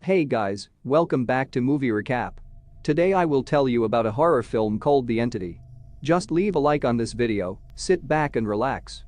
Hey guys, welcome back to Movie Recap. Today I will tell you about a horror film called The Entity. Just leave a like on this video, sit back and relax.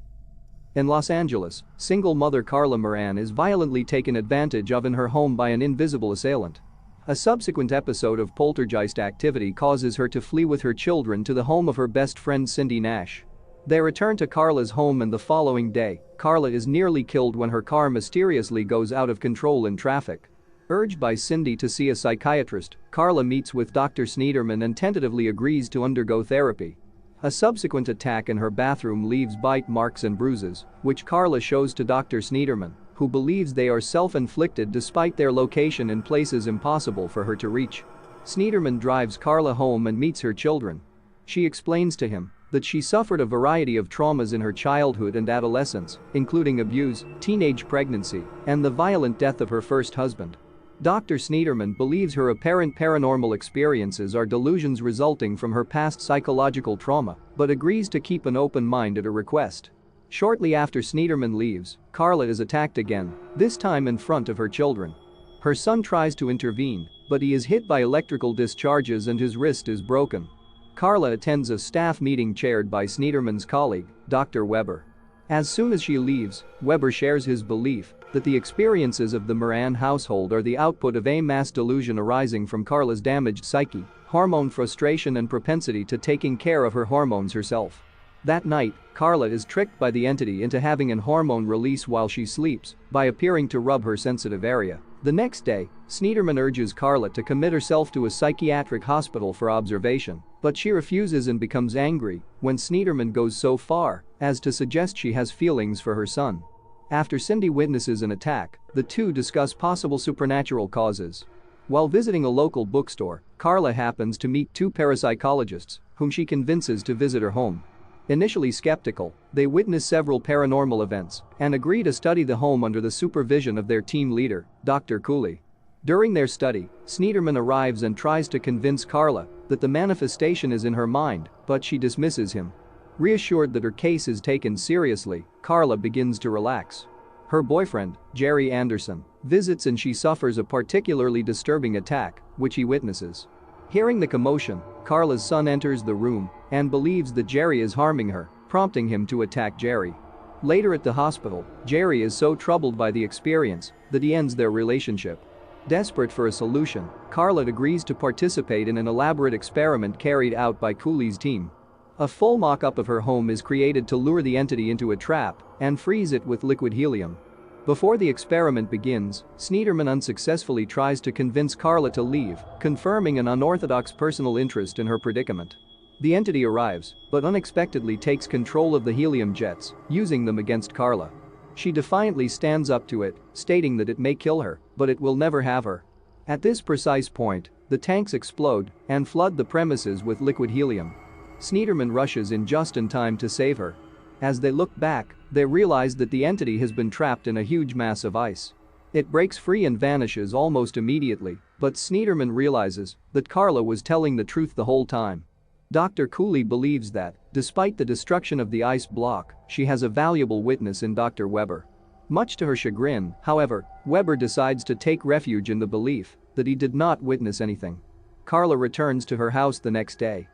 In Los Angeles, single mother Carla Moran is violently taken advantage of in her home by an invisible assailant. A subsequent episode of poltergeist activity causes her to flee with her children to the home of her best friend Cindy Nash. They return to Carla's home and the following day, Carla is nearly killed when her car mysteriously goes out of control in traffic. Urged by Cindy to see a psychiatrist, Carla meets with Dr. Sneederman and tentatively agrees to undergo therapy. A subsequent attack in her bathroom leaves bite marks and bruises, which Carla shows to Dr. Sneederman, who believes they are self-inflicted despite their location in places impossible for her to reach. Sneederman drives Carla home and meets her children. She explains to him that she suffered a variety of traumas in her childhood and adolescence, including abuse, teenage pregnancy, and the violent death of her first husband. Dr. Sneederman believes her apparent paranormal experiences are delusions resulting from her past psychological trauma, but agrees to keep an open mind at her request. Shortly after Sneederman leaves, Carla is attacked again, this time in front of her children. Her son tries to intervene, but he is hit by electrical discharges and his wrist is broken. Carla attends a staff meeting chaired by Sneederman's colleague, Dr. Weber. As soon as she leaves, Weber shares his belief that the experiences of the Moran household are the output of a mass delusion arising from Carla's damaged psyche, hormone frustration and propensity to taking care of her hormones herself. That night, Carla is tricked by the entity into having an hormone release while she sleeps by appearing to rub her sensitive area. The next day, Sneederman urges Carla to commit herself to a psychiatric hospital for observation, but she refuses and becomes angry when Sneederman goes so far as to suggest she has feelings for her son. After Cindy witnesses an attack, the two discuss possible supernatural causes. While visiting a local bookstore, Carla happens to meet two parapsychologists whom she convinces to visit her home. Initially skeptical, they witness several paranormal events and agree to study the home under the supervision of their team leader, Dr. Cooley. During their study, Sneederman arrives and tries to convince Carla that the manifestation is in her mind, but she dismisses him. Reassured that her case is taken seriously, Carla begins to relax. Her boyfriend, Jerry Anderson, visits and she suffers a particularly disturbing attack, which he witnesses. Hearing the commotion, Carla's son enters the room and believes that Jerry is harming her, prompting him to attack Jerry. Later at the hospital, Jerry is so troubled by the experience that he ends their relationship. Desperate for a solution, Carla agrees to participate in an elaborate experiment carried out by Cooley's team. A full mock-up of her home is created to lure the entity into a trap and freeze it with liquid helium. Before the experiment begins, Sneederman unsuccessfully tries to convince Carla to leave, confirming an unorthodox personal interest in her predicament. The entity arrives, but unexpectedly takes control of the helium jets, using them against Carla. She defiantly stands up to it, stating that it may kill her, but it will never have her. At this precise point, the tanks explode and flood the premises with liquid helium. Sneederman rushes in just in time to save her. As they look back, they realize that the entity has been trapped in a huge mass of ice. It breaks free and vanishes almost immediately, but Sneederman realizes that Carla was telling the truth the whole time. Dr. Cooley believes that, despite the destruction of the ice block, she has a valuable witness in Dr. Weber. Much to her chagrin, however, Weber decides to take refuge in the belief that he did not witness anything. Carla returns to her house the next day.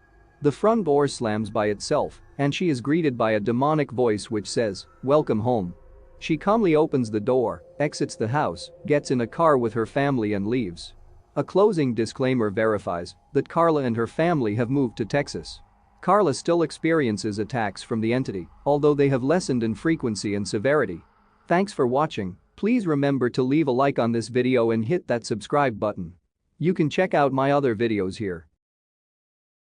The front door slams by itself, and she is greeted by a demonic voice which says, "Welcome home." She calmly opens the door, exits the house, gets in a car with her family and leaves. A closing disclaimer verifies that Carla and her family have moved to Texas. Carla still experiences attacks from the entity, although they have lessened in frequency and severity. Thanks for watching. Please remember to leave a like on this video and hit that subscribe button. You can check out my other videos here.